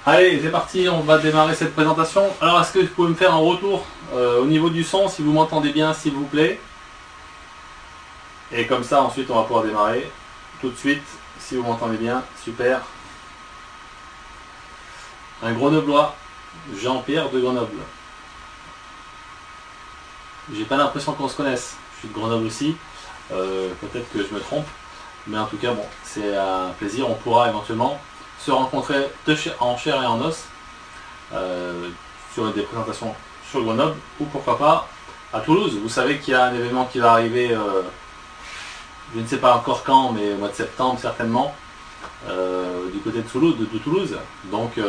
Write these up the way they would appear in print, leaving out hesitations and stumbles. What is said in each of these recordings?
Allez, c'est parti, on va démarrer cette présentation. Alors, est-ce que vous pouvez me faire un retour au niveau du son, si vous m'entendez bien, s'il vous plaît? Et comme ça, ensuite, on va pouvoir démarrer tout de suite, si vous m'entendez bien. Super. Un Grenoblois, Jean-Pierre de Grenoble. J'ai pas l'impression qu'on se connaisse. Je suis de Grenoble aussi. Peut-être que je me trompe. Mais en tout cas, bon, c'est un plaisir. On pourra éventuellement se rencontrer en chair et en os sur des présentations sur Grenoble ou pourquoi pas à Toulouse. Vous savez qu'il y a un événement qui va arriver, je ne sais pas encore quand, mais au mois de septembre certainement, du côté de Toulouse. Donc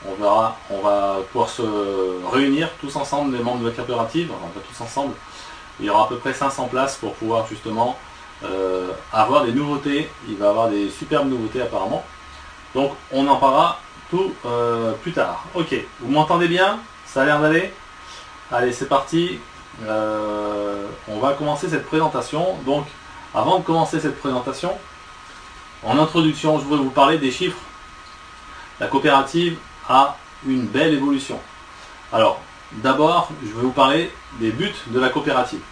on va pouvoir se réunir tous ensemble, les membres de la coopérative, enfin pas tous ensemble. Il y aura à peu près 500 places pour pouvoir justement avoir des nouveautés. Il va y avoir des superbes nouveautés apparemment. Donc on en parlera tout plus tard. Ok, vous m'entendez bien? Ça a l'air d'aller? Allez, c'est parti. On va commencer cette présentation. Donc avant de commencer cette présentation, en introduction, je voudrais vous parler des chiffres. La coopérative a une belle évolution. Alors, d'abord, je vais vous parler des buts de la coopérative.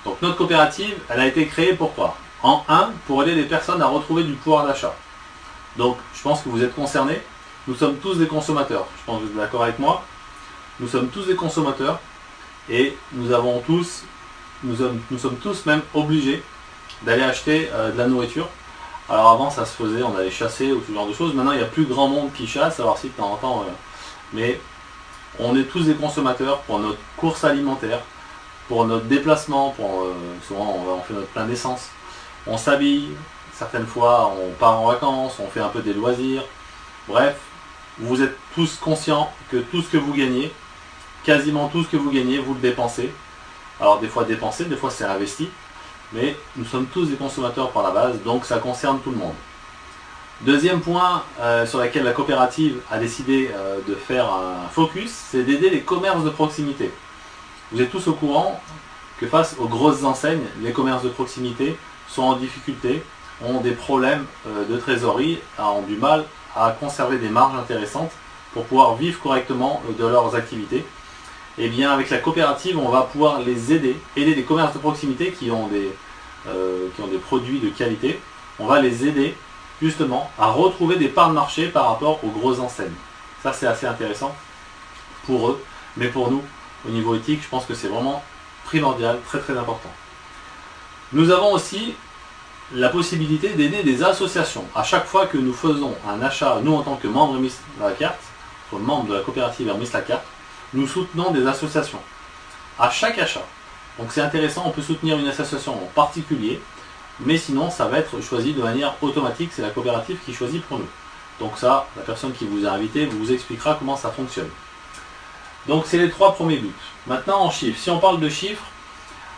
Donc notre coopérative, elle a été créée pourquoi? En 1, pour aider les personnes à retrouver du pouvoir d'achat. Donc, je pense que vous êtes concernés. Nous sommes tous des consommateurs. Je pense que vous êtes d'accord avec moi. Nous sommes tous des consommateurs et nous sommes tous même obligés d'aller acheter de la nourriture. Alors avant, ça se faisait, on allait chasser ou ce genre de choses. Maintenant, il n'y a plus grand monde qui chasse. Alors si de temps en temps, mais on est tous des consommateurs pour notre course alimentaire, pour notre déplacement. Souvent, on fait notre plein d'essence. On s'habille. Certaines fois, on part en vacances, on fait un peu des loisirs. Bref, vous êtes tous conscients que tout ce que vous gagnez, quasiment tout ce que vous gagnez, vous le dépensez. Alors des fois dépensé, des fois c'est investi. Mais nous sommes tous des consommateurs par la base, donc ça concerne tout le monde. Deuxième point sur lequel la coopérative a décidé de faire un focus, c'est d'aider les commerces de proximité. Vous êtes tous au courant que face aux grosses enseignes, les commerces de proximité sont en difficulté, ont des problèmes de trésorerie, ont du mal à conserver des marges intéressantes pour pouvoir vivre correctement de leurs activités. Et bien avec la coopérative, on va pouvoir les aider des commerces de proximité qui ont des produits de qualité. On va les aider justement à retrouver des parts de marché par rapport aux grosses enseignes. Ça c'est assez intéressant pour eux, mais pour nous, au niveau éthique, je pense que c'est vraiment primordial, très très important. Nous avons aussi la possibilité d'aider des associations. À chaque fois que nous faisons un achat, nous en tant que membres Hermis la carte, membres de la coopérative Hermis la carte, nous soutenons des associations. À chaque achat. Donc c'est intéressant, on peut soutenir une association en particulier, mais sinon ça va être choisi de manière automatique, c'est la coopérative qui choisit pour nous. Donc ça, la personne qui vous a invité vous expliquera comment ça fonctionne. Donc c'est les 3 premiers buts. Maintenant en chiffres, si on parle de chiffres,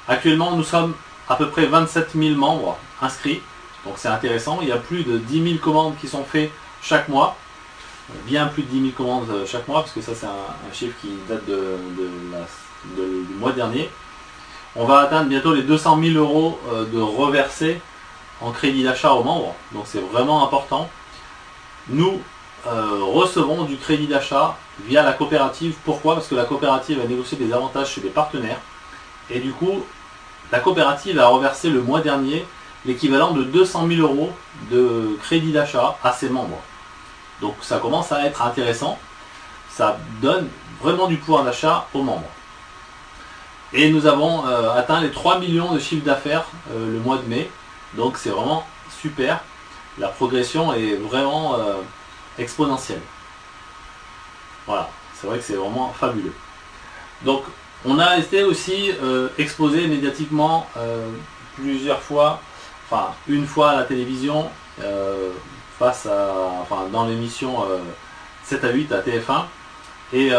actuellement nous sommes à peu près 27 000 membres inscrits, donc c'est intéressant. Il y a plus de 10 000 commandes qui sont faites chaque mois, bien plus de 10 000 commandes chaque mois, parce que ça c'est un chiffre qui date du mois dernier. On va atteindre bientôt les 200 000 euros de reversés en crédit d'achat aux membres, donc c'est vraiment important. Nous recevons du crédit d'achat via la coopérative. Pourquoi? Parce que la coopérative a négocié des avantages chez des partenaires, et du coup, la coopérative a reversé le mois dernier l'équivalent de 200 000 euros de crédit d'achat à ses membres. Donc ça commence à être intéressant, ça donne vraiment du pouvoir d'achat aux membres. Et nous avons atteint les 3 millions de chiffre d'affaires le mois de mai, donc c'est vraiment super, la progression est vraiment exponentielle. Voilà, c'est vrai que c'est vraiment fabuleux. Donc on a été aussi exposé médiatiquement plusieurs fois, enfin une fois à la télévision, dans l'émission 7 à 8 à TF1, et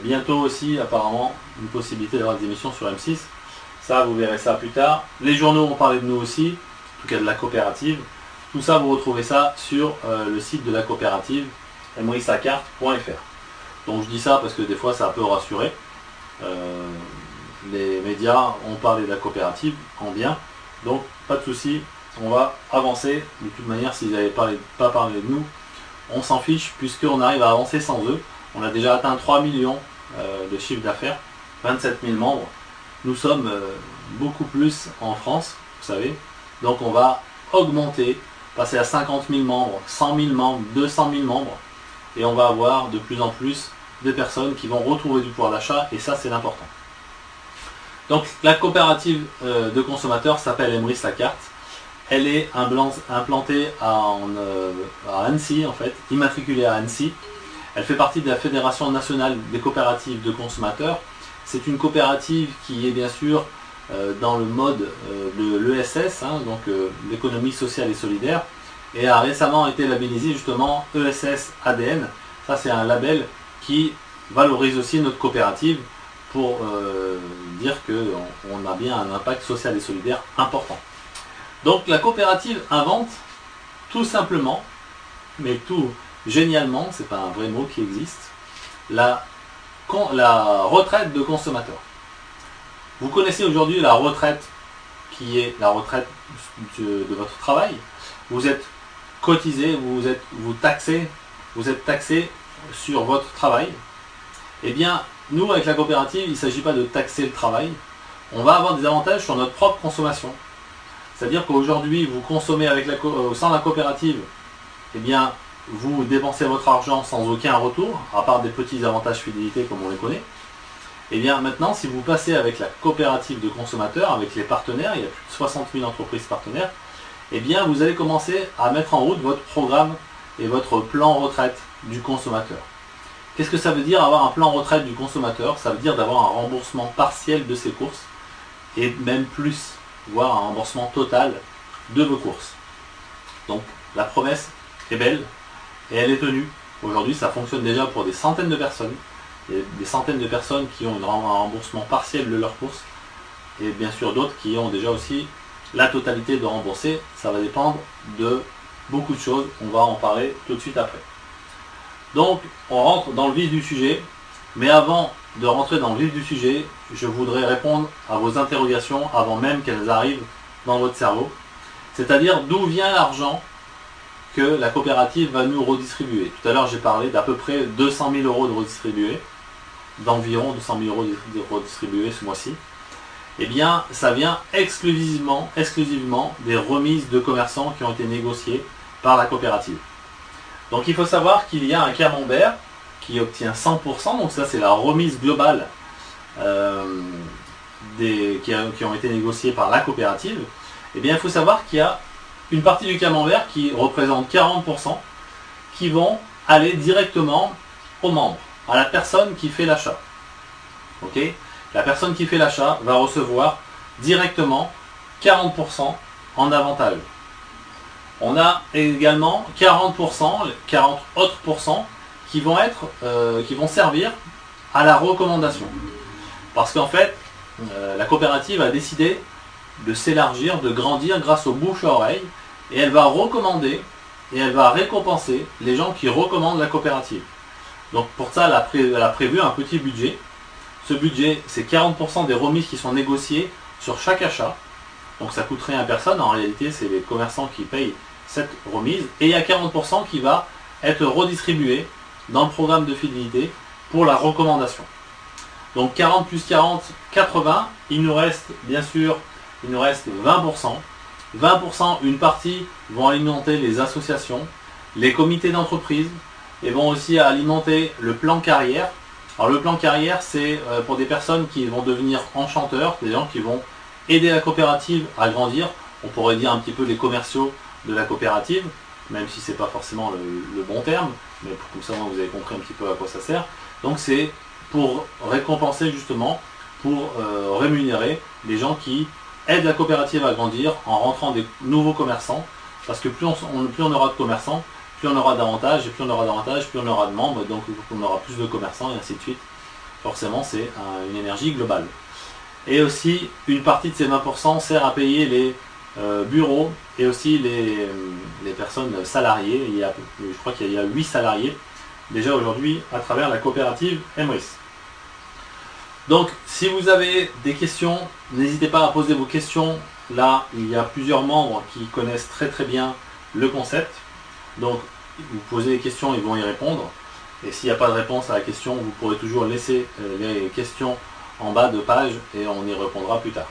bientôt aussi apparemment une possibilité d'avoir des émissions sur M6. Ça, vous verrez ça plus tard. Les journaux ont parlé de nous aussi, en tout cas de la coopérative. Tout ça, vous retrouvez ça sur le site de la coopérative, hermislacarte.fr. Donc je dis ça parce que des fois ça peut rassurer. Les médias ont parlé de la coopérative en bien, donc pas de souci, on va avancer. De toute manière, s'ils n'avaient pas parlé de nous, on s'en fiche puisqu'on arrive à avancer sans eux. On a déjà atteint 3 millions de chiffre d'affaires, 27 000 membres. Nous sommes beaucoup plus en France, vous savez. Donc on va augmenter, passer à 50 000 membres, 100 000 membres, 200 000 membres. Et on va avoir de plus en plus de personnes qui vont retrouver du pouvoir d'achat, et ça c'est l'important. Donc la coopérative de consommateurs s'appelle Emrys La Carte. Elle est implantée à Annecy, en fait, immatriculée à Annecy. Elle fait partie de la Fédération nationale des coopératives de consommateurs. C'est une coopérative qui est bien sûr dans le mode de l'ESS, hein, donc l'économie sociale et solidaire, et a récemment été labellisée justement ESS ADN. Ça c'est un label qui valorise aussi notre coopérative pour dire qu'on a bien un impact social et solidaire important. Donc la coopérative invente tout simplement, mais tout génialement, c'est pas un vrai mot qui existe, la retraite de consommateurs. Vous connaissez aujourd'hui la retraite qui est la retraite de votre travail. Vous êtes cotisé, vous êtes taxé sur votre travail. Eh bien, nous avec la coopérative, il ne s'agit pas de taxer le travail. On va avoir des avantages sur notre propre consommation. C'est-à-dire qu'aujourd'hui, vous consommez au sein de la coopérative, eh bien, vous dépensez votre argent sans aucun retour, à part des petits avantages fidélité comme on les connaît. Et bien maintenant, si vous passez avec la coopérative de consommateurs, avec les partenaires, il y a plus de 60 000 entreprises partenaires, et bien vous allez commencer à mettre en route votre programme et votre plan retraite du consommateur. Qu'est-ce que ça veut dire avoir un plan retraite du consommateur? Ça veut dire d'avoir un remboursement partiel de ses courses, et même plus, voire un remboursement total de vos courses. Donc la promesse est belle, et elle est tenue. Aujourd'hui, ça fonctionne déjà pour des centaines de personnes. Il y a des centaines de personnes qui ont un remboursement partiel de leurs courses. Et bien sûr d'autres qui ont déjà aussi la totalité de rembourser. Ça va dépendre de beaucoup de choses. On va en parler tout de suite après. Donc, on rentre dans le vif du sujet. Mais avant de rentrer dans le vif du sujet, je voudrais répondre à vos interrogations avant même qu'elles arrivent dans votre cerveau. C'est-à-dire d'où vient l'argent que la coopérative va nous redistribuer. Tout à l'heure, j'ai parlé d'à peu près 200 000 euros de redistribués, d'environ 200 000 euros de redistribués ce mois-ci. Eh bien, ça vient exclusivement des remises de commerçants qui ont été négociées par la coopérative. Donc, il faut savoir qu'il y a un camembert qui obtient 100%, donc ça, c'est la remise globale qui ont été négociées par la coopérative. Eh bien, il faut savoir qu'il y a une partie du camembert qui représente 40% qui vont aller directement aux membres, à la personne qui fait l'achat. Ok ? La personne qui fait l'achat va recevoir directement 40% en avantage. On a également 40%, 40 autres pourcents qui vont servir à la recommandation. Parce qu'en fait, la coopérative a décidé de s'élargir, de grandir grâce aux bouche à oreille, et elle va recommander et elle va récompenser les gens qui recommandent la coopérative. Donc pour ça, elle a prévu un petit budget. Ce budget, c'est 40% des remises qui sont négociées sur chaque achat. Donc ça coûte rien à personne, en réalité c'est les commerçants qui payent cette remise. Et il y a 40% qui va être redistribué dans le programme de fidélité pour la recommandation. Donc 40 plus 40, 80, il nous reste bien sûr 20%. 20%, une partie vont alimenter les associations, les comités d'entreprise et vont aussi alimenter le plan carrière. Alors le plan carrière, c'est pour des personnes qui vont devenir enchanteurs, des gens qui vont aider la coopérative à grandir. On pourrait dire un petit peu les commerciaux de la coopérative, même si ce n'est pas forcément le bon terme, mais comme ça vous avez compris un petit peu à quoi ça sert. Donc c'est pour récompenser justement, pour rémunérer les gens qui aident la coopérative à grandir en rentrant des nouveaux commerçants, parce que plus on aura de commerçants, plus on aura d'avantages, et plus on aura d'avantages, plus on aura de membres, donc on aura plus de commerçants, et ainsi de suite. Forcément, c'est une énergie globale. Et aussi, une partie de ces 20% sert à payer les bureaux et aussi les personnes salariées. Je crois qu'il y a 8 salariés déjà aujourd'hui à travers la coopérative Emrys. Donc, si vous avez des questions, n'hésitez pas à poser vos questions. Là, il y a plusieurs membres qui connaissent très très bien le concept. Donc, vous posez des questions, ils vont y répondre. Et s'il n'y a pas de réponse à la question, vous pourrez toujours laisser les questions en bas de page et on y répondra plus tard.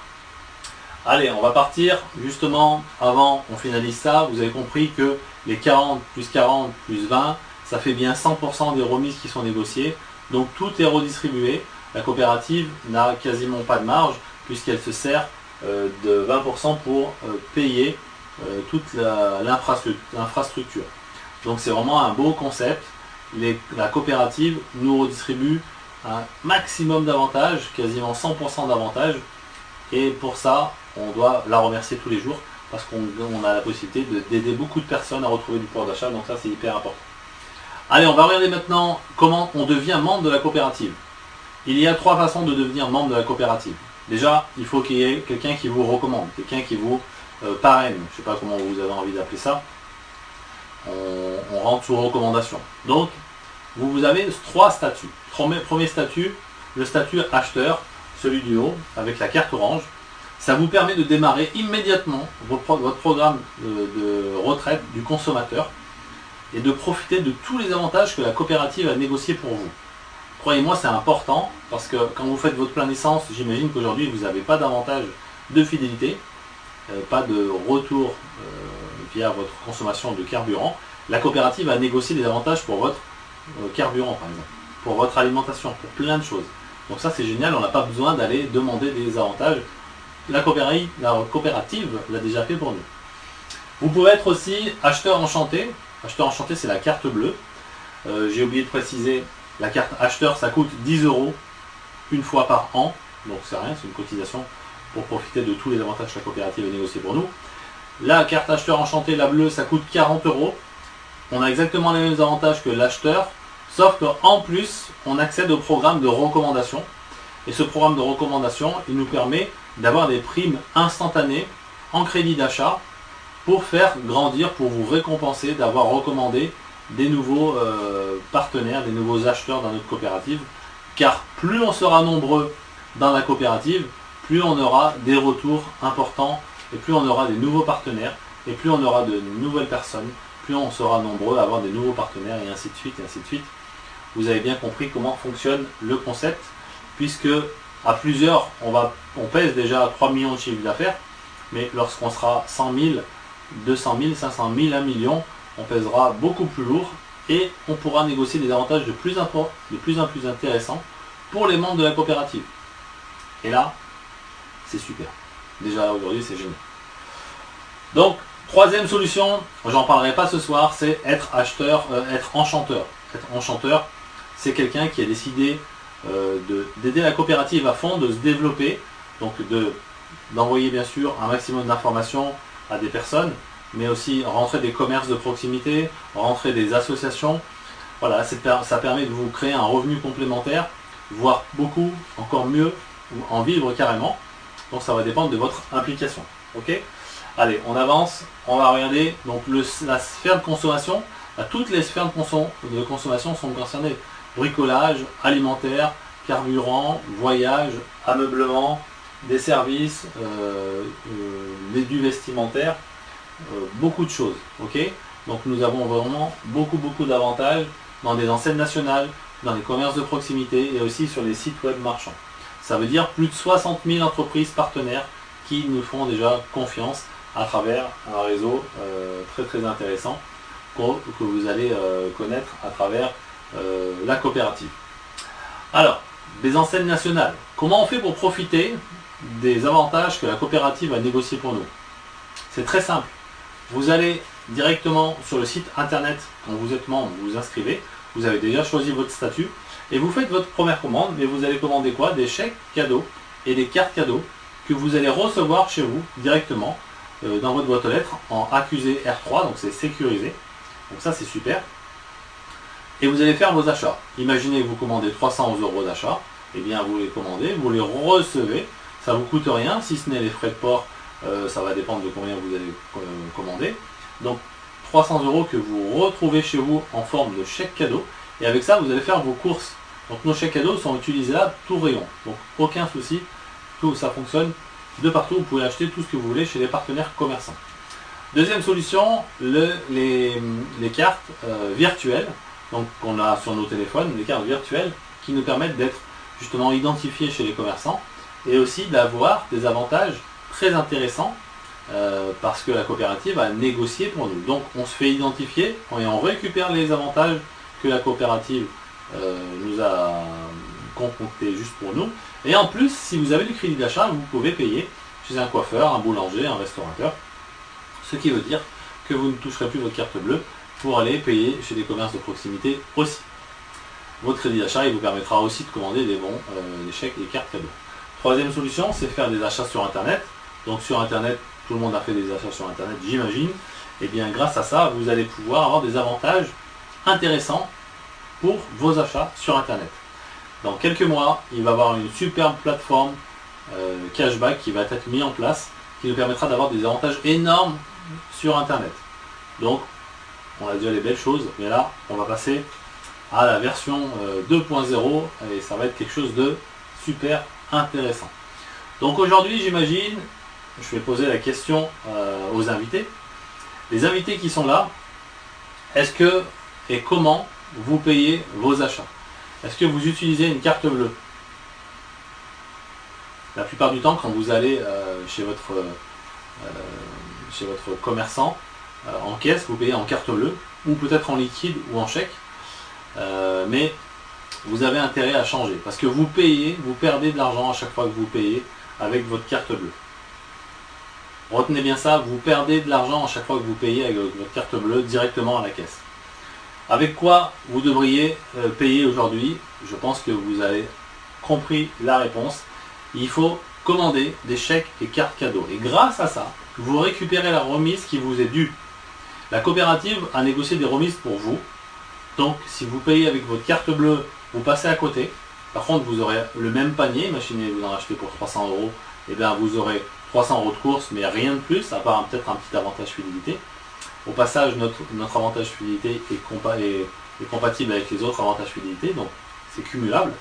Allez, on va partir. Justement, avant on finalise ça, vous avez compris que les 40 plus 40 plus 20, ça fait bien 100% des remises qui sont négociées. Donc tout est redistribué. La coopérative n'a quasiment pas de marge puisqu'elle se sert de 20% pour payer toute l'infrastructure. Donc c'est vraiment un beau concept. La coopérative nous redistribue un maximum d'avantages, quasiment 100% d'avantages. Et pour ça, on doit la remercier tous les jours parce qu'on a la possibilité d'aider beaucoup de personnes à retrouver du pouvoir d'achat. Donc ça, c'est hyper important. Allez, on va regarder maintenant comment on devient membre de la coopérative. Il y a 3 façons de devenir membre de la coopérative. Déjà, il faut qu'il y ait quelqu'un qui vous recommande, quelqu'un qui vous parraine. Je ne sais pas comment vous avez envie d'appeler ça. On rentre sous recommandation. Donc, vous avez 3 statuts. Premier statut, le statut acheteur, celui du haut, avec la carte orange. Ça vous permet de démarrer immédiatement votre programme de retraite du consommateur et de profiter de tous les avantages que la coopérative a négociés pour vous. Croyez-moi, c'est important parce que quand vous faites votre plein d'essence, j'imagine qu'aujourd'hui vous n'avez pas d'avantage de fidélité, pas de retour via votre consommation de carburant. La coopérative a négocié des avantages pour votre carburant par exemple, pour votre alimentation, pour plein de choses. Donc ça c'est génial, on n'a pas besoin d'aller demander des avantages. La coopérative l'a déjà fait pour nous. Vous pouvez être aussi acheteur enchanté. Acheteur enchanté, c'est la carte bleue. J'ai oublié de préciser, la carte acheteur, ça coûte 10 € une fois par an. Donc c'est rien, c'est une cotisation pour profiter de tous les avantages que la coopérative a négocié pour nous. La carte acheteur enchanté, la bleue, ça coûte 40 €. On a exactement les mêmes avantages que l'acheteur, sauf qu'en plus, on accède au programme de recommandation. Et ce programme de recommandation, il nous permet d'avoir des primes instantanées en crédit d'achat pour faire grandir, pour vous récompenser d'avoir recommandé des nouveaux partenaires, des nouveaux acheteurs dans notre coopérative. Car plus on sera nombreux dans la coopérative, plus on aura des retours importants et plus on aura des nouveaux partenaires et plus on aura de nouvelles personnes, plus on sera nombreux à avoir des nouveaux partenaires et ainsi de suite et ainsi de suite. Vous avez bien compris comment fonctionne le concept, puisque à plusieurs, on pèse déjà 3 millions de chiffre d'affaires, mais lorsqu'on sera 100 000, 200 000, 500 000, 1 million, on pèsera beaucoup plus lourd et on pourra négocier des avantages de plus en plus intéressants pour les membres de la coopérative. Et là, c'est super. Déjà aujourd'hui, c'est génial. Donc, troisième solution, j'en parlerai pas ce soir, c'est être enchanteur. Être enchanteur, c'est quelqu'un qui a décidé d'aider la coopérative à fond, de se développer, donc d'envoyer bien sûr un maximum d'informations à des personnes, mais aussi rentrer des commerces de proximité, rentrer des associations. Voilà, ça permet de vous créer un revenu complémentaire, voire beaucoup, encore mieux, ou en vivre carrément. Donc ça va dépendre de votre implication. Ok ? Allez, on avance, on va regarder donc la sphère de consommation. Toutes les sphères de consommation sont concernées. Bricolage, alimentaire, carburant, voyage, ameublement, des services, du vestimentaire, beaucoup de choses. Ok ? Donc nous avons vraiment beaucoup d'avantages dans des enseignes nationales, dans les commerces de proximité et aussi sur les sites web marchands. Ça veut dire plus de 60 000 entreprises partenaires qui nous font déjà confiance à travers un réseau très intéressant que vous allez connaître à travers la coopérative. Alors, des enseignes nationales. Comment on fait pour profiter des avantages que la coopérative a négociés pour nous? C'est très simple. Vous allez directement sur le site internet, quand vous êtes membre, vous vous inscrivez, vous avez déjà choisi votre statut et vous faites votre première commande, mais vous allez commander quoi? Des chèques cadeaux et des cartes cadeaux que vous allez recevoir chez vous directement dans votre boîte aux lettres en accusé R3, donc c'est sécurisé. Donc ça c'est super. Et vous allez faire vos achats. Imaginez que vous commandez 300 € d'achat, et bien vous les commandez, vous les recevez, ça ne vous coûte rien, si ce n'est les frais de port, ça va dépendre de combien vous allez commander. Donc 300 € que vous retrouvez chez vous en forme de chèque cadeau, et avec ça vous allez faire vos courses. Donc nos chèques cadeaux sont utilisés là tout rayon, donc aucun souci, tout ça fonctionne de partout, vous pouvez acheter tout ce que vous voulez chez les partenaires commerçants. Deuxième solution, les cartes virtuelles, donc qu'on a sur nos téléphones, les cartes virtuelles qui nous permettent d'être justement identifiés chez les commerçants et aussi d'avoir des avantages très intéressants parce que la coopérative a négocié pour nous. Donc on se fait identifier et on récupère les avantages que la coopérative nous a concoctés juste pour nous. Et en plus, si vous avez du crédit d'achat, vous pouvez payer chez un coiffeur, un boulanger, un restaurateur. Ce qui veut dire que vous ne toucherez plus votre carte bleue pour aller payer chez des commerces de proximité aussi. Votre crédit d'achat, il vous permettra aussi de commander des bons, des chèques et des cartes cadeaux. Troisième solution, c'est faire des achats sur Internet. Donc sur Internet, tout le monde a fait des achats sur Internet, j'imagine. Et bien grâce à ça, vous allez pouvoir avoir des avantages intéressants pour vos achats sur Internet. Dans quelques mois, il va y avoir une superbe plateforme cashback qui va être mise en place, qui nous permettra d'avoir des avantages énormes sur Internet. Donc, on a déjà les belles choses, mais là, on va passer à la version 2.0 et ça va être quelque chose de super intéressant. Donc aujourd'hui, j'imagine, je vais poser la question aux invités. Les invités qui sont là, est-ce que et comment vous payez vos achats? Est-ce que vous utilisez une carte bleue? La plupart du temps, quand vous allez chez votre commerçant en caisse, vous payez en carte bleue, ou peut-être en liquide ou en chèque. Mais vous avez intérêt à changer, parce que vous payez, vous perdez de l'argent à chaque fois que vous payez avec votre carte bleue. Retenez bien ça, vous perdez de l'argent à chaque fois que vous payez avec votre carte bleue directement à la caisse. Avec quoi vous devriez payer aujourd'hui? Je pense que vous avez compris la réponse. Il faut commander des chèques et cartes cadeaux. Et grâce à ça, vous récupérez la remise qui vous est due. La coopérative a négocié des remises pour vous. Donc, si vous payez avec votre carte bleue, vous passez à côté. Par contre, vous aurez le même panier. Imaginez, vous en achetez pour 300 €. Et bien, vous aurez 300 € de course, mais rien de plus, à part peut-être un petit avantage fidélité. Au passage, notre avantage fidélité est compatible avec les autres avantages fidélité, donc c'est cumulable.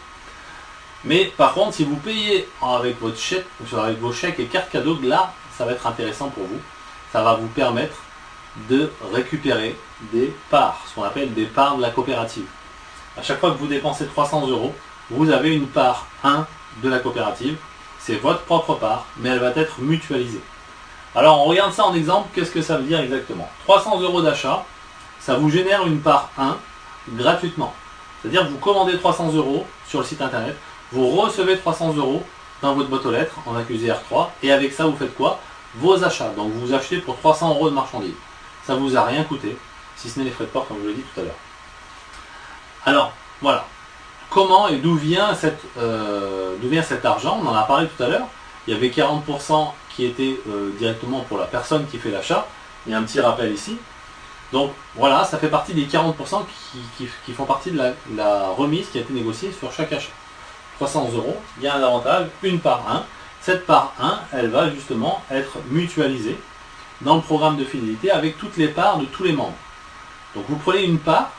Mais par contre, si vous payez avec vos chèques et cartes cadeaux, là, ça va être intéressant pour vous. Ça va vous permettre de récupérer des parts, ce qu'on appelle des parts de la coopérative. À chaque fois que vous dépensez 300 €, vous avez une part 1 de la coopérative. C'est votre propre part, mais elle va être mutualisée. Alors on regarde ça en exemple, qu'est-ce que ça veut dire exactement? 300 € d'achat, ça vous génère une part 1 gratuitement. C'est-à-dire que vous commandez 300 € sur le site internet, vous recevez 300 € dans votre boîte aux lettres en accusé R3, et avec ça vous faites quoi? Vos achats. Donc vous achetez pour 300 € de marchandises. Ça ne vous a rien coûté, si ce n'est les frais de port comme je l'ai dit tout à l'heure. Alors voilà, comment et d'où vient cet argent? On en a parlé tout à l'heure. Il y avait 40% qui était directement pour la personne qui fait l'achat. Il y a un petit rappel ici. Donc voilà, ça fait partie des 40% qui font partie de la remise qui a été négociée sur chaque achat. 300 €, il y a un avantage, une part 1. Cette part 1, elle va justement être mutualisée dans le programme de fidélité avec toutes les parts de tous les membres. Donc vous prenez une part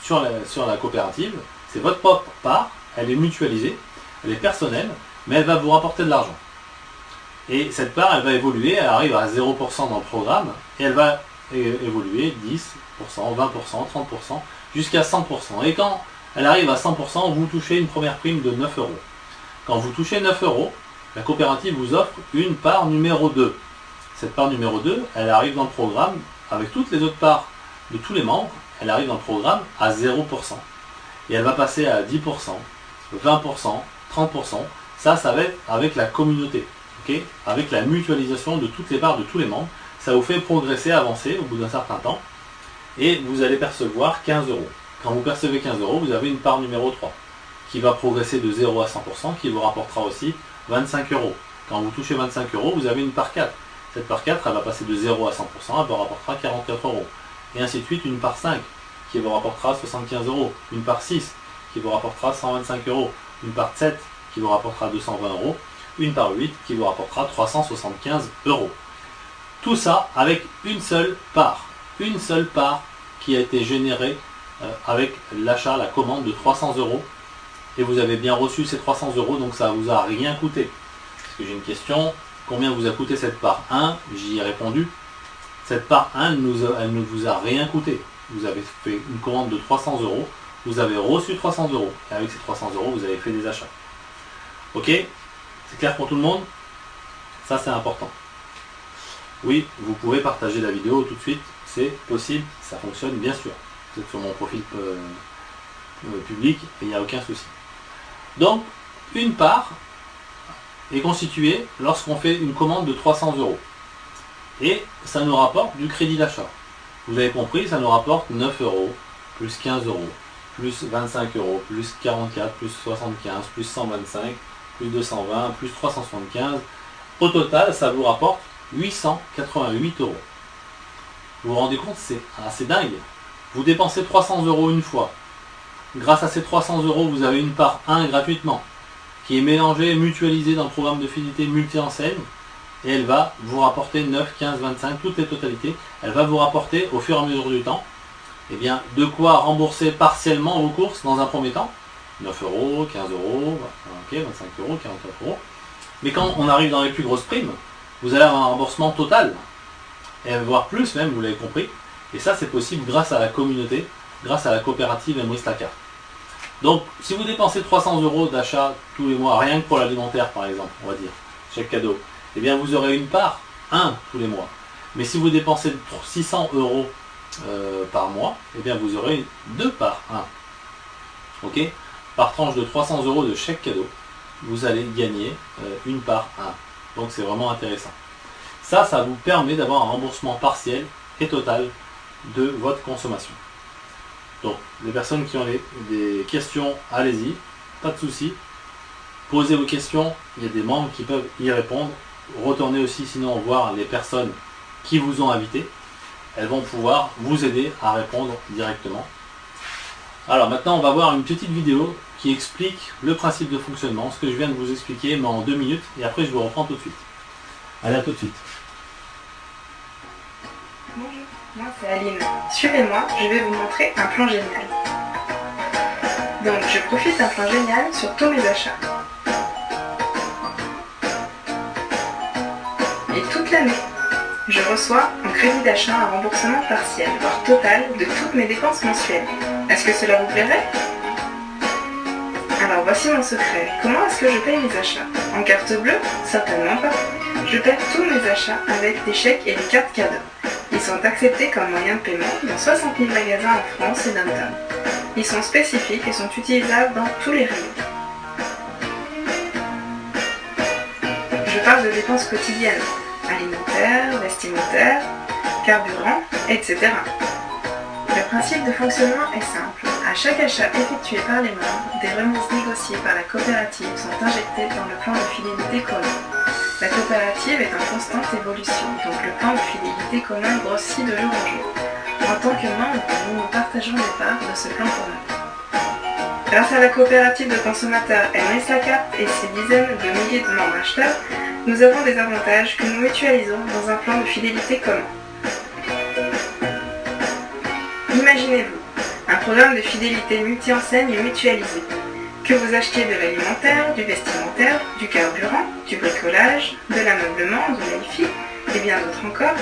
sur la coopérative, c'est votre propre part, elle est mutualisée, elle est personnelle, mais elle va vous rapporter de l'argent. Et cette part, elle va évoluer, elle arrive à 0% dans le programme, et elle va évoluer 10%, 20%, 30%, jusqu'à 100%. Et quand elle arrive à 100%, vous touchez une première prime de 9 €. Quand vous touchez 9 €, la coopérative vous offre une part numéro 2. Cette part numéro 2, elle arrive dans le programme, avec toutes les autres parts de tous les membres, elle arrive dans le programme à 0%. Et elle va passer à 10%, 20%, 30%. Ça va être avec la communauté. Avec la mutualisation de toutes les parts de tous les membres, ça vous fait progresser, avancer au bout d'un certain temps, et vous allez percevoir 15 €. Quand vous percevez 15 €, vous avez une part numéro 3, qui va progresser de 0 à 100%, qui vous rapportera aussi 25 €. Quand vous touchez 25 €, vous avez une part 4. Cette part 4, elle va passer de 0 à 100%, elle vous rapportera 44 €. Et ainsi de suite, une part 5, qui vous rapportera 75 €. Une part 6, qui vous rapportera 125 €. Une part 7, qui vous rapportera 220 €. Une part 8 qui vous rapportera 375 €. Tout ça avec une seule part qui a été générée avec l'achat, la commande de 300 €. Et vous avez bien reçu ces 300 €, donc ça ne vous a rien coûté. Parce que j'ai une question, combien vous a coûté cette part 1? J'y ai répondu. Cette part 1, elle ne vous a rien coûté. Vous avez fait une commande de 300 €, vous avez reçu 300 €. Et avec ces 300 €, vous avez fait des achats. Ok? C'est clair pour tout le monde? Ça, c'est important. Oui, vous pouvez partager la vidéo tout de suite. C'est possible, ça fonctionne bien sûr. Vous êtes sur mon profil public et il n'y a aucun souci. Donc, une part est constituée lorsqu'on fait une commande de 300 €. Et ça nous rapporte du crédit d'achat. Vous avez compris, ça nous rapporte 9 €, plus 15 €, plus 25 €, plus 44, plus 75, plus 125, plus 220, plus 375. Au total, ça vous rapporte 888 €. Vous vous rendez compte, c'est assez dingue. Vous dépensez 300 € une fois. Grâce à ces 300 €, vous avez une part 1 gratuitement, qui est mélangée, mutualisée dans le programme de fidélité multi-enseigne, et elle va vous rapporter 9, 15, 25, toutes les totalités. Elle va vous rapporter, au fur et à mesure du temps, eh bien, de quoi rembourser partiellement vos courses dans un premier temps. 9 €, 15 €, ok, 25 €, 44 €. Mais quand on arrive dans les plus grosses primes, vous allez avoir un remboursement total, et voire plus même, vous l'avez compris. Et ça, c'est possible grâce à la communauté, grâce à la coopérative Emeris la carte. Donc, si vous dépensez 300 € d'achat tous les mois, rien que pour l'alimentaire par exemple, on va dire, chèque cadeau, eh bien vous aurez une part 1 tous les mois. Mais si vous dépensez 600 € par mois, eh bien vous aurez 2 parts 1. Ok? Par tranche de 300 € de chèque cadeau, vous allez gagner une part 1. Donc c'est vraiment intéressant. Ça vous permet d'avoir un remboursement partiel et total de votre consommation. Donc, les personnes qui ont des questions, allez-y, pas de souci. Posez vos questions, il y a des membres qui peuvent y répondre. Retournez aussi sinon voir les personnes qui vous ont invité. Elles vont pouvoir vous aider à répondre directement. Alors maintenant, on va voir une petite vidéo qui explique le principe de fonctionnement, ce que je viens de vous expliquer, mais en 2 minutes, et après je vous reprends tout de suite. Allez, à tout de suite. Bonjour, moi c'est Aline. Suivez-moi, je vais vous montrer un plan génial. Donc je profite d'un plan génial sur tous mes achats. Et toute l'année, je reçois en crédit d'achat un remboursement partiel, voire total, de toutes mes dépenses mensuelles. Est-ce que cela vous plairait? Alors voici mon secret. Comment est-ce que je paye mes achats? En carte bleue? Certainement pas. Je paie tous mes achats avec des chèques et des cartes cadeaux. Ils sont acceptés comme moyen de paiement dans 60 000 magasins en France et dans le monde. Ils sont spécifiques et sont utilisables dans tous les rayons. Je parle de dépenses quotidiennes, alimentaires, vestimentaires, carburant, etc. Le principe de fonctionnement est simple. À chaque achat effectué par les membres, des remises négociées par la coopérative sont injectées dans le plan de fidélité commun. La coopérative est en constante évolution, donc le plan de fidélité commun grossit de jour en jour. En tant que membres, nous partageons des parts de ce plan commun. Grâce à la coopérative de consommateurs Emeris la carte et ses dizaines de milliers de membres acheteurs, nous avons des avantages que nous mutualisons dans un plan de fidélité commun. Imaginez-vous, un programme de fidélité multi-enseigne et mutualisé. Que vous achetiez de l'alimentaire, du vestimentaire, du carburant, du bricolage, de l'ameublement, de la Wi-Fi et bien d'autres encore,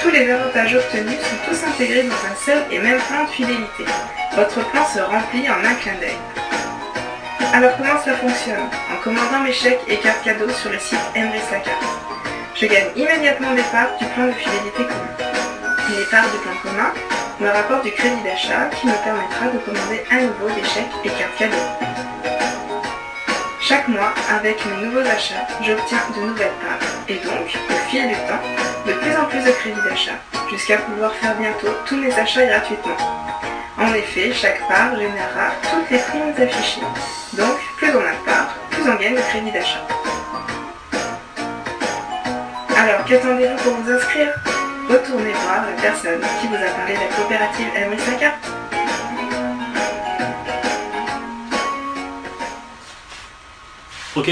tous les avantages obtenus sont tous intégrés dans un seul et même plan de fidélité. Votre plan se remplit en un clin d'œil. Alors comment cela fonctionne? En commandant mes chèques et cartes cadeaux sur le site Emeris la carte. Je gagne immédiatement des parts du plan de fidélité commun. Les parts du plan commun me rapportent du crédit d'achat qui me permettra de commander à nouveau des chèques et cartes cadeaux. Chaque mois, avec mes nouveaux achats, j'obtiens de nouvelles parts, et donc, au fil du temps, de plus en plus de crédits d'achat, jusqu'à pouvoir faire bientôt tous mes achats gratuitement. En effet, chaque part générera toutes les primes affichées. Donc, plus on a de parts, plus on gagne de crédit d'achat. Alors, qu'attendez-vous pour vous inscrire? Retournez voir la personne qui vous a parlé de la coopérative Emeris la carte. Ok,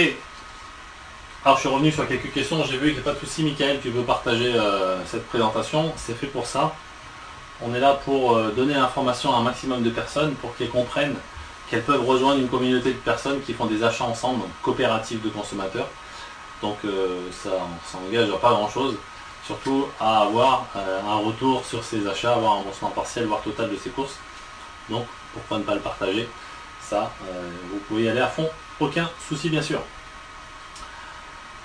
alors je suis revenu sur quelques questions, j'ai vu qu'il n'y a pas de souci. Michael, tu veux partager cette présentation, c'est fait pour ça. On est là pour donner l'information à un maximum de personnes pour qu'elles comprennent qu'elles peuvent rejoindre une communauté de personnes qui font des achats ensemble, donc coopérative de consommateurs. Donc ça n'engage pas grand chose. surtout à avoir un retour sur ses achats, avoir un remboursement partiel, voire total de ses courses. Donc pourquoi ne pas le partager? Ça, vous pouvez y aller à fond, aucun souci bien sûr.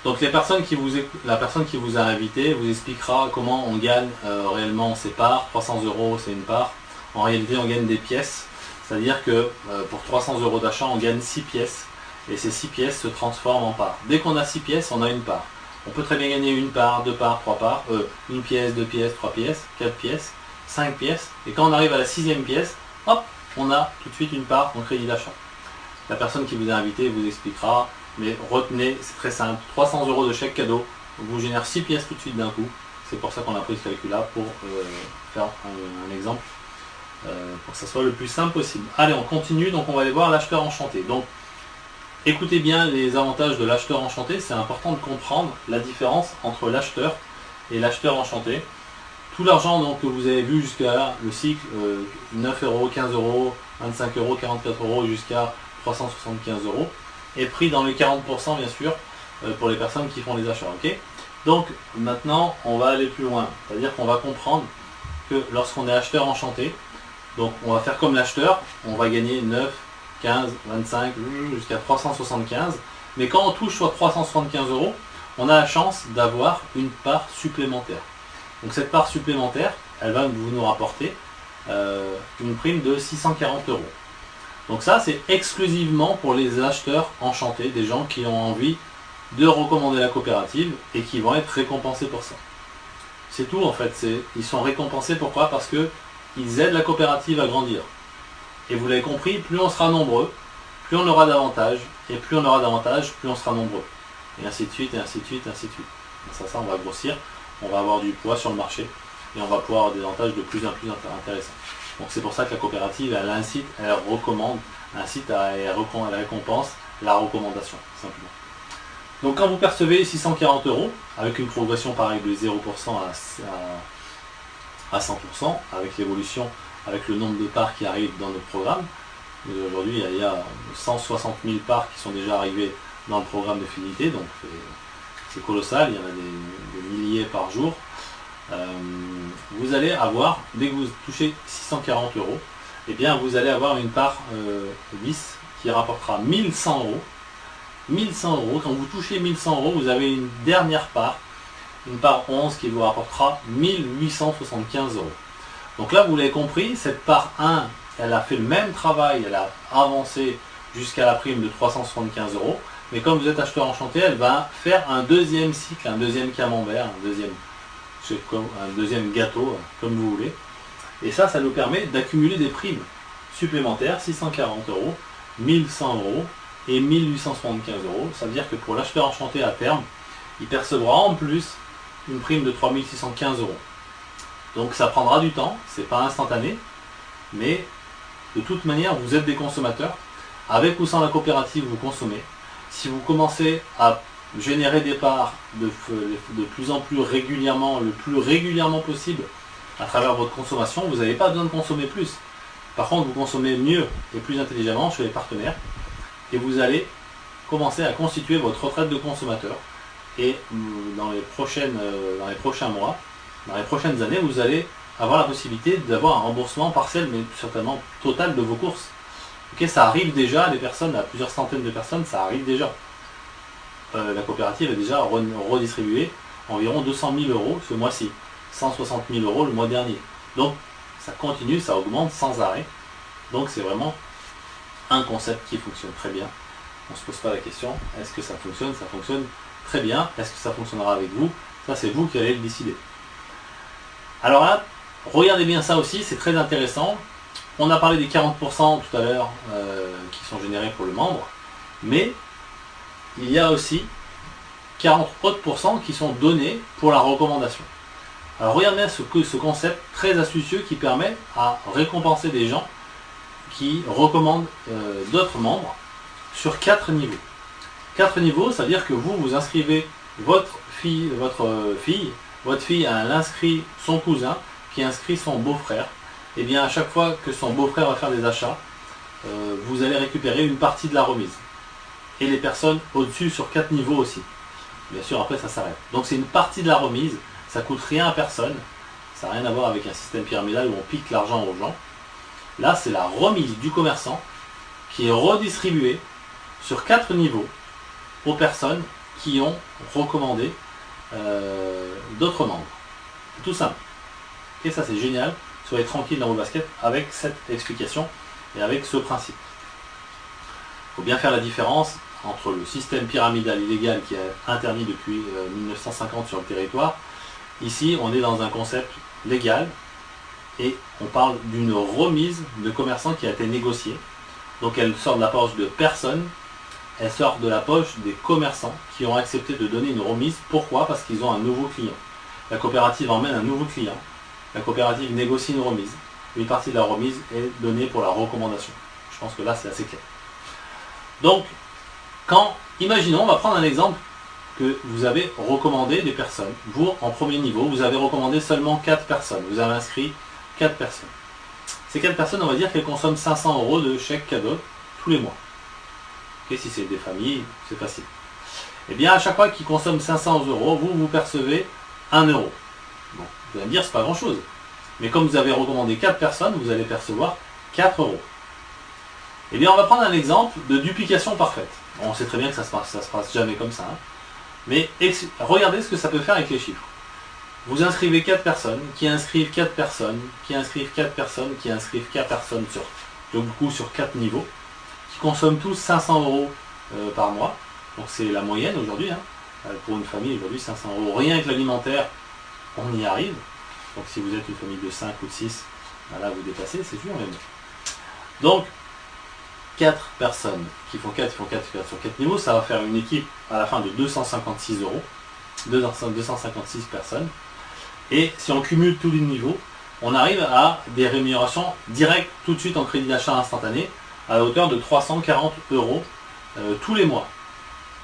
Donc la personne qui vous a invité vous expliquera comment on gagne réellement ses parts. 300 € c'est une part. En réalité on gagne des pièces, c'est-à-dire que pour 300 € d'achat on gagne 6 pièces et ces 6 pièces se transforment en parts. Dès qu'on a 6 pièces on a une part. On peut très bien gagner une part, deux parts, trois parts, une pièce, deux pièces, trois pièces, quatre pièces, 5 pièces. Et quand on arrive à la 6e pièce, hop, on a tout de suite une part en crédit d'achat. La personne qui vous a invité vous expliquera, mais retenez, c'est très simple, 300 € de chèque cadeau vous génère 6 pièces tout de suite d'un coup. C'est pour ça qu'on a pris ce calcul-là pour faire un exemple, pour que ça soit le plus simple possible. Allez, on continue, donc on va aller voir l'acheteur enchanté. Donc, écoutez bien les avantages de l'acheteur enchanté, c'est important de comprendre la différence entre l'acheteur et l'acheteur enchanté. Tout l'argent que vous avez vu jusqu'à là, le cycle, 9 €, 15 €, 25 €, 44 € jusqu'à 375 €, est pris dans les 40% bien sûr pour les personnes qui font les achats. Ok, donc maintenant on va aller plus loin, c'est-à-dire qu'on va comprendre que lorsqu'on est acheteur enchanté, donc on va faire comme l'acheteur, on va gagner 9, 15, 25 jusqu'à 375, mais quand on touche soit 375 €, on a la chance d'avoir une part supplémentaire. Donc cette part supplémentaire, elle va nous rapporter une prime de 640 €. Donc ça, c'est exclusivement pour les acheteurs enchantés, des gens qui ont envie de recommander la coopérative et qui vont être récompensés pour ça. C'est tout en fait, ils sont récompensés pourquoi? Parce qu'ils aident la coopérative à grandir. Et vous l'avez compris, plus on sera nombreux, plus on aura d'avantages, et plus on aura d'avantages, plus on sera nombreux. Et ainsi de suite, et ainsi de suite, et ainsi de suite. Ça, on va grossir, on va avoir du poids sur le marché, et on va pouvoir avoir des avantages de plus en plus intéressants. Donc c'est pour ça que la coopérative, elle incite, elle recommande, incite à elle récompense la recommandation, simplement. Donc quand vous percevez 640 €, avec une progression pareille de 0% à 100%, avec l'évolution, avec le nombre de parts qui arrivent dans notre programme, aujourd'hui il y a 160 000 parts qui sont déjà arrivées dans le programme de fidélité, donc c'est colossal, il y en a des milliers par jour. Vous allez avoir, dès que vous touchez 640 €, eh bien vous allez avoir une part bis qui rapportera 1100 €. 1100 €, quand vous touchez 1100 €, vous avez une dernière part, une part 11 qui vous rapportera 1875 €. Donc là, vous l'avez compris, cette part 1, elle a fait le même travail, elle a avancé jusqu'à la prime de 375 €, mais comme vous êtes acheteur enchanté, elle va faire un deuxième cycle, un deuxième camembert, un deuxième gâteau, comme vous voulez. Et ça nous permet d'accumuler des primes supplémentaires, 640 €, 1100 € et 1875 €. Ça veut dire que pour l'acheteur enchanté à terme, il percevra en plus une prime de 3615 €. Donc ça prendra du temps, c'est pas instantané, mais de toute manière, vous êtes des consommateurs. Avec ou sans la coopérative, vous consommez. Si vous commencez à générer des parts de plus en plus régulièrement, le plus régulièrement possible, à travers votre consommation, vous n'avez pas besoin de consommer plus. Par contre, vous consommez mieux et plus intelligemment chez les partenaires, et vous allez commencer à constituer votre retraite de consommateur. Et dans les prochains mois, dans les prochaines années, vous allez avoir la possibilité d'avoir un remboursement partiel, mais certainement total de vos courses. Ok, ça arrive déjà à des personnes, à plusieurs centaines de personnes, ça arrive déjà. La coopérative a déjà redistribué environ 200 000 € ce mois-ci, 160 000 € le mois dernier. Donc ça continue, ça augmente sans arrêt. Donc c'est vraiment un concept qui fonctionne très bien. On ne se pose pas la question, est-ce que ça fonctionne? Ça fonctionne très bien. Est-ce que ça fonctionnera avec vous? Ça c'est vous qui allez le décider. Alors là, regardez bien ça aussi, c'est très intéressant. On a parlé des 40% tout à l'heure qui sont générés pour le membre, mais il y a aussi 40 autres % qui sont donnés pour la recommandation. Alors regardez ce concept très astucieux qui permet à récompenser des gens qui recommandent d'autres membres sur 4 niveaux. 4 niveaux, ça veut dire que vous inscrivez votre fille, elle inscrit son cousin, qui inscrit son beau-frère. Et bien à chaque fois que son beau-frère va faire des achats, vous allez récupérer une partie de la remise. Et les personnes au-dessus sur 4 niveaux aussi. Bien sûr, après ça s'arrête. Donc c'est une partie de la remise, Ça coûte rien à personne. Ça n'a rien à voir avec un système pyramidal où on pique l'argent aux gens. Là, c'est la remise du commerçant qui est redistribuée sur 4 niveaux aux personnes qui ont recommandé d'autres membres. C'est tout simple. Et ça, c'est génial. Soyez tranquille dans vos baskets avec cette explication et avec ce principe. Il faut bien faire la différence entre le système pyramidal illégal qui est interdit depuis 1950 sur le territoire. Ici, on est dans un concept légal et on parle d'une remise de commerçants qui a été négociée. Donc elle sort de la poche de personne, elle sort de la poche des commerçants qui ont accepté de donner une remise. Pourquoi? Parce qu'ils ont un nouveau client. La coopérative emmène un nouveau client. La coopérative négocie une remise. Une partie de la remise est donnée pour la recommandation. Je pense que là, c'est assez clair. Donc, imaginons, on va prendre un exemple que vous avez recommandé des personnes. Vous, en premier niveau, vous avez recommandé seulement 4 personnes. Vous avez inscrit 4 personnes. Ces 4 personnes, on va dire qu'elles consomment 500 € de chèque cadeau tous les mois. Et si c'est des familles, c'est facile. Et bien, à chaque fois qu'ils consomment 500 €, vous percevez 1 €. Bon, vous allez me dire, c'est pas grand-chose. Mais comme vous avez recommandé 4 personnes, vous allez percevoir 4 €. Eh bien, on va prendre un exemple de duplication parfaite. Bon, on sait très bien que ça se passe jamais comme ça. Hein. Mais regardez ce que ça peut faire avec les chiffres. Vous inscrivez 4 personnes, qui inscrivent 4 personnes, qui inscrivent 4 personnes, qui inscrivent 4 personnes sur 4 niveaux, qui consomment tous 500 € par mois. Donc c'est la moyenne aujourd'hui. Hein. Pour une famille aujourd'hui, 500 €. Rien que l'alimentaire, on y arrive. Donc si vous êtes une famille de 5 ou de 6, là vous dépassez, c'est sûr. Mais bon. Donc, 4 personnes qui font 4 sur 4 niveaux, ça va faire une équipe à la fin de 256 €. 256 personnes. Et si on cumule tous les niveaux, on arrive à des rémunérations directes tout de suite en crédit d'achat instantané à la hauteur de 340 € tous les mois.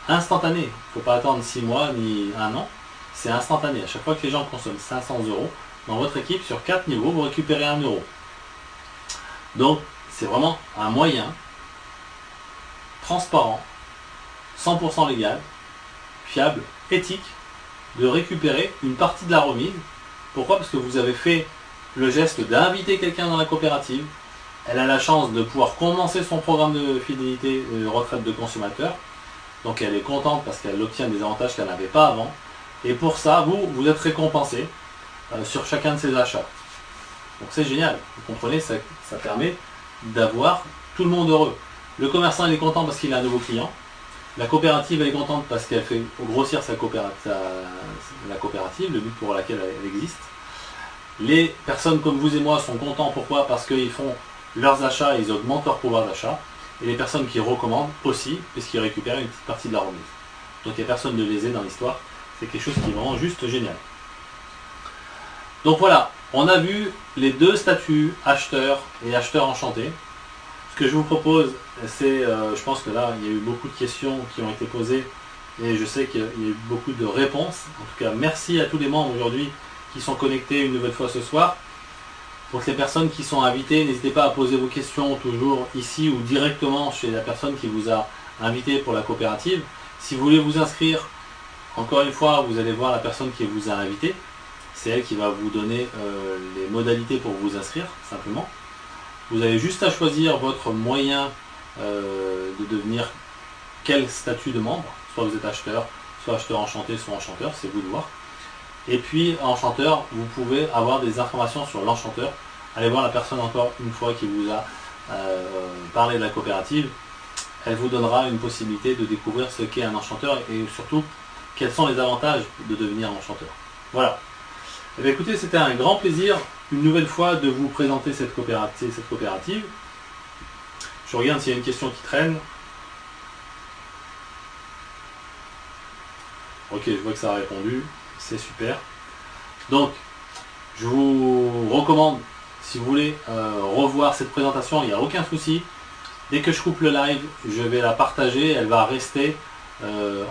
Instantané. Il ne faut pas attendre 6 mois ni 1 an. C'est instantané. À chaque fois que les gens consomment 500 € dans votre équipe, sur 4 niveaux, vous récupérez 1 €. Donc, c'est vraiment un moyen transparent, 100% légal, fiable, éthique, de récupérer une partie de la remise. Pourquoi? Parce que vous avez fait le geste d'inviter quelqu'un dans la coopérative. Elle a la chance de pouvoir commencer son programme de fidélité retraite de consommateur. Donc elle est contente parce qu'elle obtient des avantages qu'elle n'avait pas avant. Et pour ça, vous êtes récompensé sur chacun de ses achats. Donc c'est génial. Vous comprenez, ça permet d'avoir tout le monde heureux. Le commerçant, il est content parce qu'il a un nouveau client. La coopérative, elle est contente parce qu'elle fait grossir la coopérative, le but pour lequel elle existe. Les personnes comme vous et moi sont contents. Pourquoi? Parce qu'ils font leurs achats et ils augmentent leur pouvoir d'achat. Et les personnes qui recommandent aussi, puisqu'ils récupèrent une petite partie de la remise. Donc il n'y a personne de lésé dans l'histoire. C'est quelque chose qui est vraiment juste génial. Donc voilà, on a vu les deux statuts, acheteur et acheteur enchanté. Ce que je vous propose, c'est, je pense que là, il y a eu beaucoup de questions qui ont été posées et je sais qu'il y a eu beaucoup de réponses. En tout cas, merci à tous les membres aujourd'hui qui sont connectés une nouvelle fois ce soir. Pour les personnes qui sont invitées, n'hésitez pas à poser vos questions toujours ici ou directement chez la personne qui vous a invité pour la coopérative. Si vous voulez vous inscrire, encore une fois, vous allez voir la personne qui vous a invité. C'est elle qui va vous donner les modalités pour vous inscrire, simplement. Vous avez juste à choisir votre moyen de devenir quel statut de membre. Soit vous êtes acheteur, soit acheteur enchanté, soit enchanteur, c'est vous de voir. Et puis, enchanteur, vous pouvez avoir des informations sur l'enchanteur. Allez voir la personne encore une fois qui vous a parlé de la coopérative. Elle vous donnera une possibilité de découvrir ce qu'est un enchanteur et surtout, quels sont les avantages de devenir enchanteur. Voilà. Eh bien, écoutez, c'était un grand plaisir, une nouvelle fois, de vous présenter cette coopérative. Je regarde s'il y a une question qui traîne. Ok, je vois que ça a répondu. C'est super. Donc, je vous recommande, si vous voulez revoir cette présentation, il n'y a aucun souci. Dès que je coupe le live, je vais la partager. Elle va rester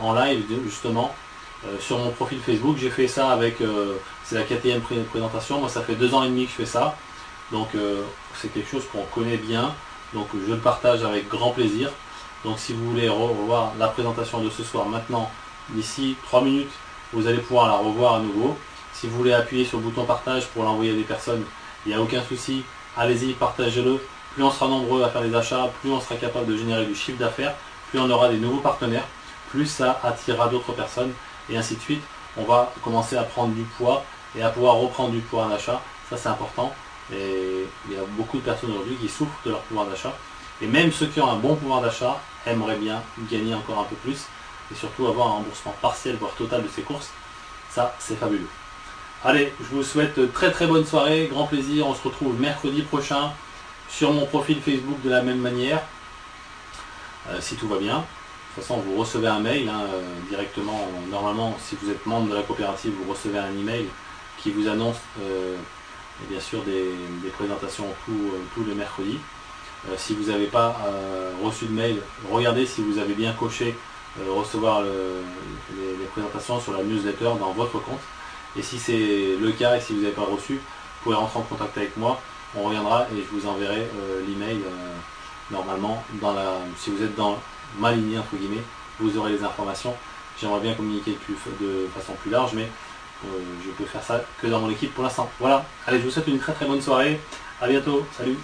en live, justement, sur mon profil Facebook. J'ai fait ça avec... c'est la 4e présentation. Moi, ça fait 2 ans et demi que je fais ça. Donc, c'est quelque chose qu'on connaît bien. Donc, je le partage avec grand plaisir. Donc, si vous voulez revoir la présentation de ce soir, maintenant, d'ici 3 minutes, vous allez pouvoir la revoir à nouveau. Si vous voulez appuyer sur le bouton partage pour l'envoyer à des personnes, il n'y a aucun souci, allez-y, partagez-le. Plus on sera nombreux à faire des achats, plus on sera capable de générer du chiffre d'affaires, plus on aura des nouveaux partenaires, plus ça attirera d'autres personnes, et ainsi de suite. On va commencer à prendre du poids et à pouvoir reprendre du poids en achat. Ça, c'est important. Et il y a beaucoup de personnes aujourd'hui qui souffrent de leur pouvoir d'achat. Et même ceux qui ont un bon pouvoir d'achat aimeraient bien gagner encore un peu plus et surtout avoir un remboursement partiel, voire total de ses courses. Ça, c'est fabuleux. Allez, je vous souhaite très très bonne soirée, grand plaisir. On se retrouve mercredi prochain sur mon profil Facebook de la même manière, si tout va bien. De toute façon, vous recevez un mail directement. Normalement, si vous êtes membre de la coopérative, vous recevez un email qui vous annonce et bien sûr des présentations tous les mercredis. Si vous n'avez pas reçu de mail, regardez si vous avez bien coché recevoir les présentations sur la newsletter dans votre compte. Et si c'est le cas et si vous n'avez pas reçu, vous pouvez rentrer en contact avec moi. On reviendra et je vous enverrai l'email normalement. Si vous êtes dans ma lignée entre guillemets, vous aurez les informations. J'aimerais bien communiquer de façon plus large, mais je peux faire ça que dans mon équipe pour l'instant. Voilà, allez, je vous souhaite une très très bonne soirée. À bientôt, salut.